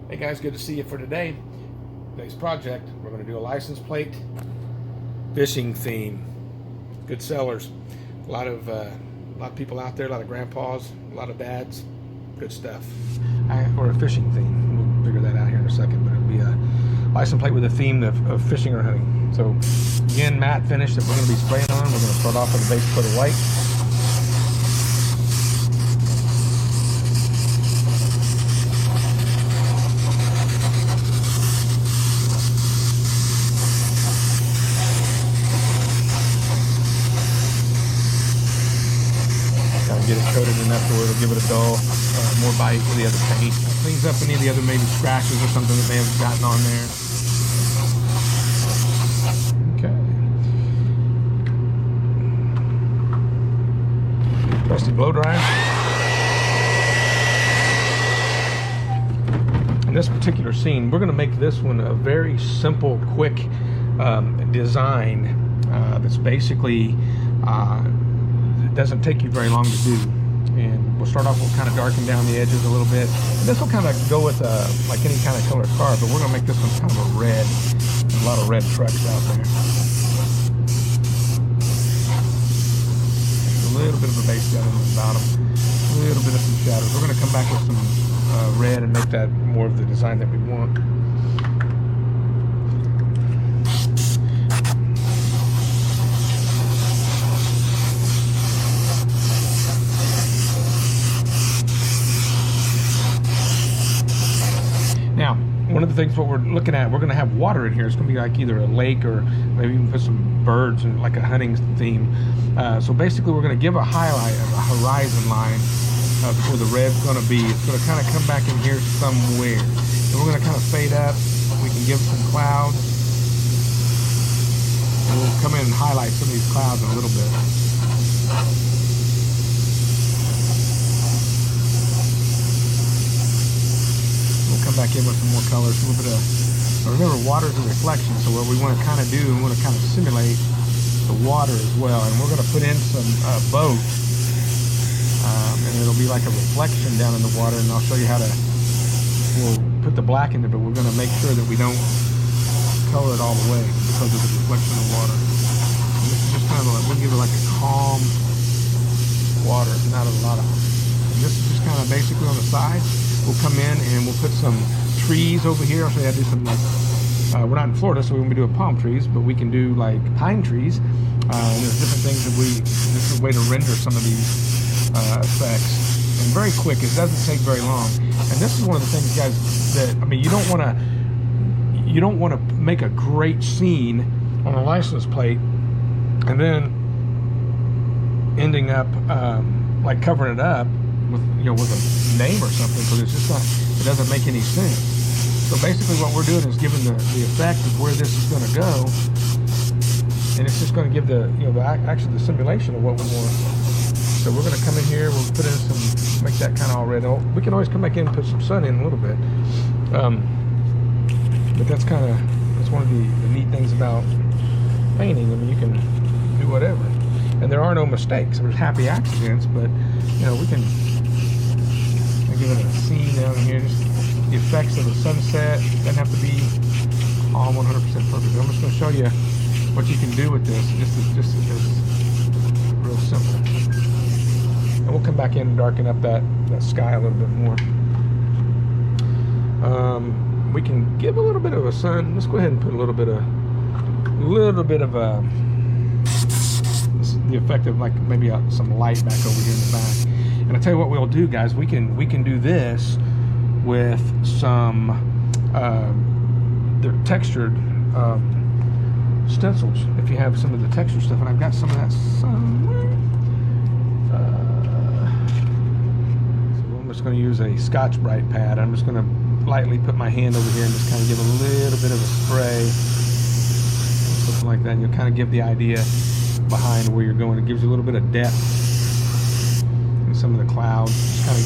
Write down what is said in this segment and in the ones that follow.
Hey guys, good to see you for today. Today's project, we're going to do a license plate fishing theme. Good sellers. A lot of people out there, a lot of grandpas, a lot of dads. Good stuff. Or a fishing theme. We'll figure that out here in a second, but it'll be a license plate with a theme of fishing or hunting. So again, matte finish that we're going to be spraying on. We're going to start off with a base coat of white. Get it coated enough to where it'll give it a dull, more bite with the other paint. Cleans up any of the other maybe scratches or something that may have gotten on there. Okay. Trusty blow dryer. In this particular scene, we're going to make this one a very simple, quick design that's basically doesn't take you very long to do, and we'll start off, we'll kind of darken down the edges a little bit, and this will kind of go with like any kind of colored car, but we're going to make this one kind of a red. There's a lot of red trucks out there. A little bit of a base down on the bottom, a little bit of some shadows. We're going to come back with some red and make that more of the design that we want. Now, one of the things what we're looking at, we're going to have water in here. It's going to be like either a lake or maybe even put some birds and like a hunting theme. So basically, we're going to give a highlight, a horizon line of where the red's going to be. It's going to kind of come back in here somewhere. So we're going to kind of fade up. We can give some clouds. And we'll come in and highlight some of these clouds in a little bit. Come back in with some more colors, a little bit of, remember, water is a reflection, so what we want to kind of do, we want to kind of simulate the water as well, and we're going to put in some boat, and it'll be like a reflection down in the water, and I'll show you how to, we'll put the black in it, but we're going to make sure that we don't color it all the way because of the reflection of water. And this is just kind of like, we'll give it like a calm water, not a lot of, and this is just kind of basically on the side. We'll come in and we'll put some trees over here. I'll show you how to do some, like, we're not in Florida, so we won't be doing palm trees, but we can do like pine trees. And there's different things that this is a way to render some of these effects. And very quick, it doesn't take very long. And this is one of the things, guys, that, I mean, you don't want to make a great scene on a license plate and then ending up like covering it up with, you know, with a name or something, because it's just not, it doesn't make any sense. So basically what we're doing is giving the effect of where this is going to go, and it's just going to give the, you know, actually the simulation of what we want. So we're going to come in here, we'll put in some, make that kind of all red. We can always come back in and put some sun in a little bit, but that's one of the neat things about painting. I mean, you can do whatever, and there are no mistakes. There's happy accidents, but you know, we can give it a scene down here, just the effects of the sunset. Doesn't have to be all 100% perfect. I'm just going to show you what you can do with this. Just real simple. And we'll come back in and darken up that sky a little bit more. We can give a little bit of a sun. Let's go ahead and put a little bit of the effect of like maybe some light back over here in the back. And I'll tell you what we'll do, guys. We can do this with some the textured stencils. If you have some of the textured stuff, and I've got some of that somewhere. So I'm just going to use a Scotch-Brite pad. I'm just going to lightly put my hand over here and just kind of give a little bit of a spray, something like that. And you'll kind of give the idea behind where you're going. It gives you a little bit of depth. Some of the clouds, just kind of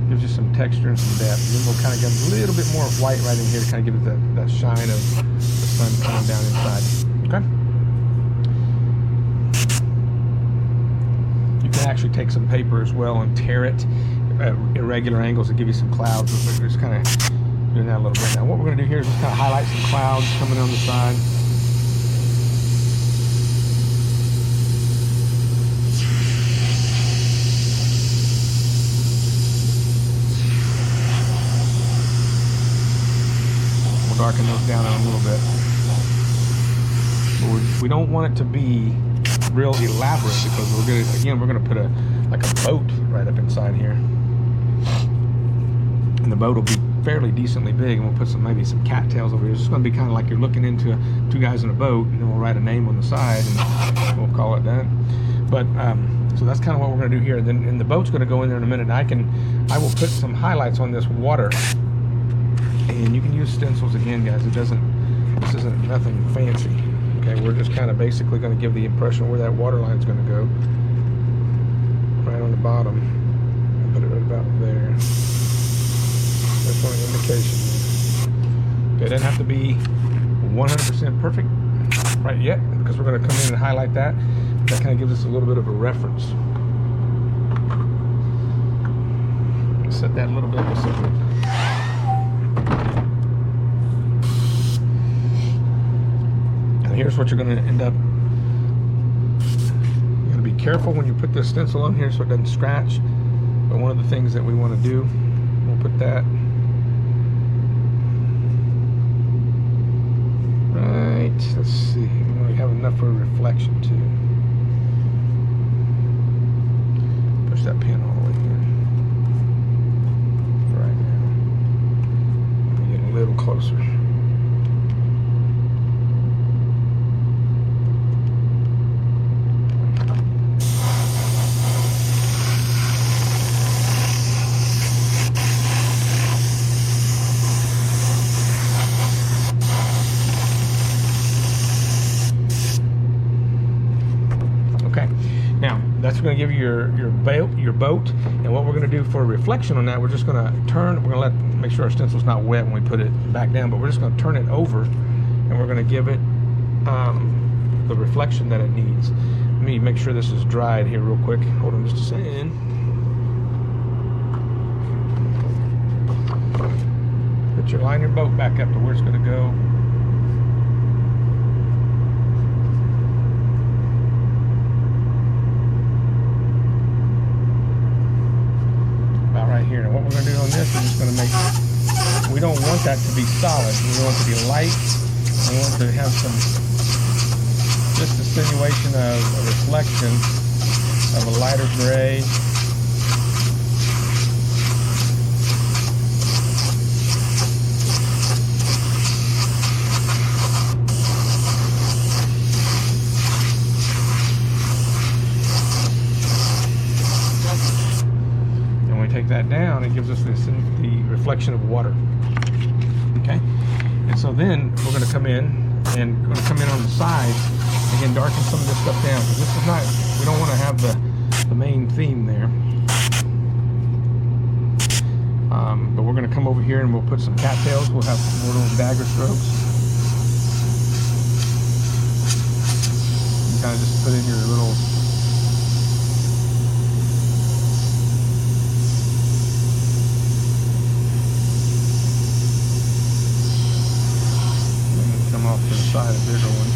gives you some texture and some depth. And then we'll kind of get a little bit more of white right in here to kind of give it that shine of the sun coming down inside. Okay. You can actually take some paper as well and tear it irregular angles to give you some clouds. We're just kind of doing that a little bit. Now what we're going to do here is just kind of highlight some clouds coming on the side. We'll darken those down a little bit. But we don't want it to be real elaborate because we're gonna put a boat right up inside here, and the boat will be fairly decently big, and we'll put maybe some cattails over here. It's just going to be kind of like you're looking into two guys in a boat, and then we'll write a name on the side and we'll call it that. But so that's kind of what we're going to do here. Then and the boat's going to go in there in a minute, and I will put some highlights on this water, and you can use stencils again, guys. This isn't nothing fancy. Okay, we're just kind of basically going to give the impression of where that water line is going to go, right on the bottom, and put it right about there. That's one indication. Okay, it doesn't have to be 100% perfect right yet, because we're going to come in and highlight that. That kind of gives us a little bit of a reference. Set that a little bit. Here's what you're going to end up. You're going to be careful when you put this stencil on here so it doesn't scratch. But one of the things that we want to do, we'll put that right. Let's see. We have enough for a reflection too. Push that pin all the way in. For right now. Get a little closer. That's going to give you your boat, and what we're going to do for a reflection on that, we're just going to turn. We're going to make sure our stencil's not wet when we put it back down, but we're just going to turn it over, and we're going to give it the reflection that it needs. Let me make sure this is dried here real quick. Hold on just a second. Line your boat back up to where it's going to go. Right here. And what we're going to do on this, we're just going to make, we don't want that to be solid. We want it to be light. We want to have some, just a simulation of a reflection of a lighter gray. That down, it gives us the reflection of water. Okay, and so then we're going to come in and on the sides again, darken some of this stuff down, because this is not, we don't want to have the main theme there. But we're going to come over here and we'll put some cattails. We'll have more little dagger strokes. You kind of just put in your little off to the side, a bigger one.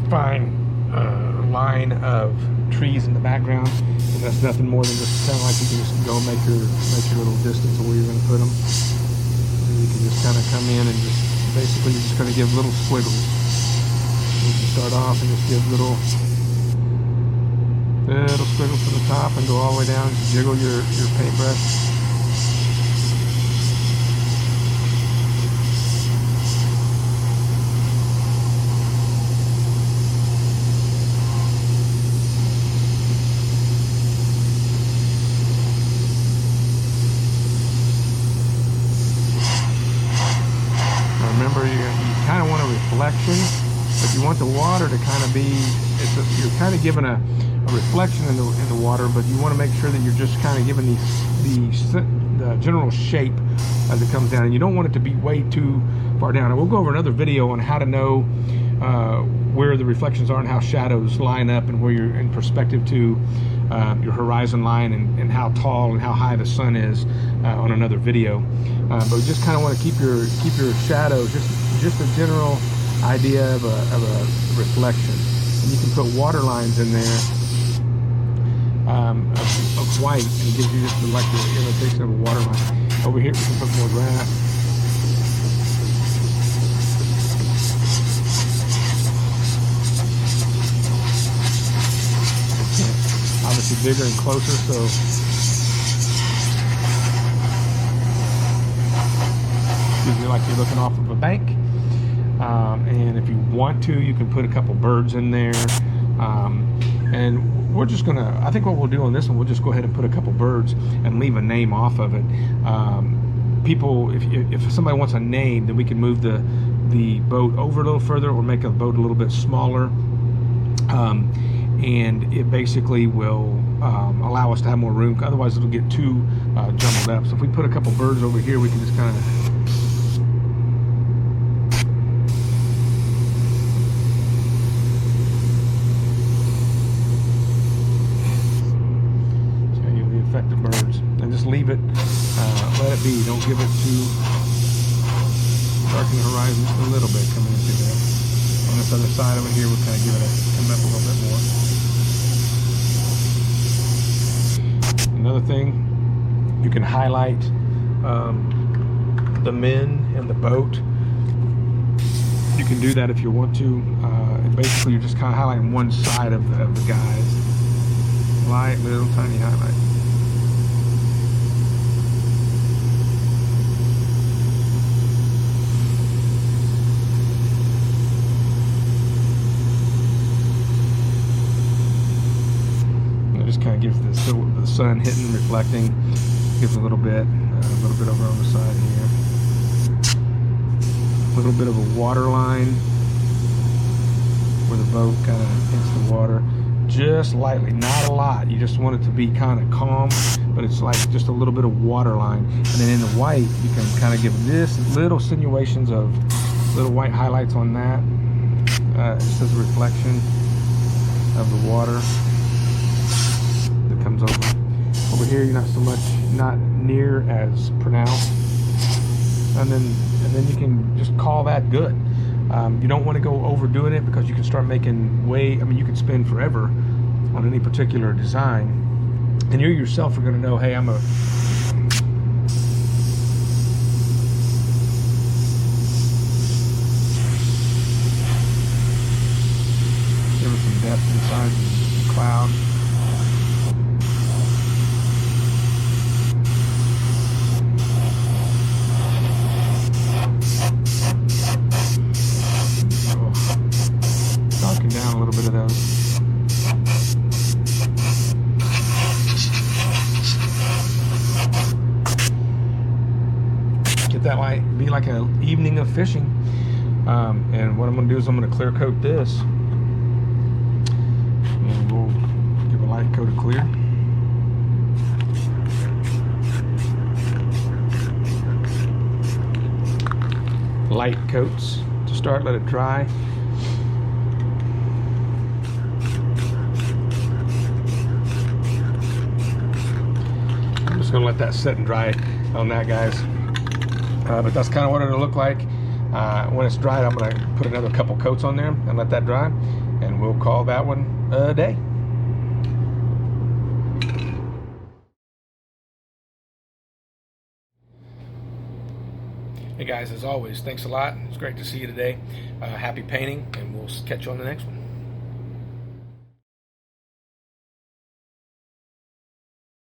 Fine line of trees in the background, and that's nothing more than just kind of like you can just go and make your little distance of where you're going to put them. And you can just kind of come in and just basically you're just going to give little squiggles. You can start off and just give little squiggles from the top and go all the way down. Just jiggle your paintbrush. Remember, you kind of want a reflection, but you want the water to kind of be, you're kind of giving a reflection in the water, but you want to make sure that you're just kind of giving the general shape as it comes down, and you don't want it to be way too far down. And we'll go over another video on how to know where the reflections are and how shadows line up and where you're in perspective to your horizon line and how tall and how high the sun is on another video. But we just kind of want to keep your shadows just a general idea of a reflection. And you can put water lines in there of white, and it gives you just like the imitation of a water line. Over here we can put more grass. Obviously bigger and closer, so gives you like you're looking off of a bank. And if you want to, you can put a couple birds in there. And we're just gonna, I think what we'll do on this one, we'll just go ahead and put a couple birds and leave a name off of it. People, if somebody wants a name, then we can move the boat over a little further or make a boat a little bit smaller. And it basically will allow us to have more room. Otherwise it'll get too jumbled up. So if we put a couple birds over here, we can just kind of the birds, and just leave it, let it be. Don't give it too darken the horizon just a little bit coming into there. On this other side over here, we'll kind of give it come up a little bit more. Another thing, you can highlight the men and the boat. You can do that if you want to. And basically, you're just kind of highlighting one side of the guys. Light, little, tiny highlight. Kind of gives the sun hitting, reflecting, gives a little bit over on the side here. A little bit of a water line where the boat kind of hits the water, just lightly, not a lot. You just want it to be kind of calm, but it's like just a little bit of water line. And then in the white, you can kind of give this little insinuations of little white highlights on that. Just as a reflection of the water. Comes over here, you're not near as pronounced, and then you can just call that good. You don't want to go overdoing it, because you can start making you can spend forever on any particular design, and you yourself are going to know, hey, I'm a give it some depth inside the cloud. Down a little bit of those. Get that be like an evening of fishing. And what I'm going to do is I'm going to clear coat this, and we'll give a light coat of clear. Light coats to start, let it dry. Just gonna let that sit and dry on that, guys. But that's kind of what it'll look like. When it's dried, I'm gonna put another couple coats on there and let that dry, and we'll call that one a day. Hey guys, as always, thanks a lot. It's great to see you today. Happy painting, and we'll catch you on the next one.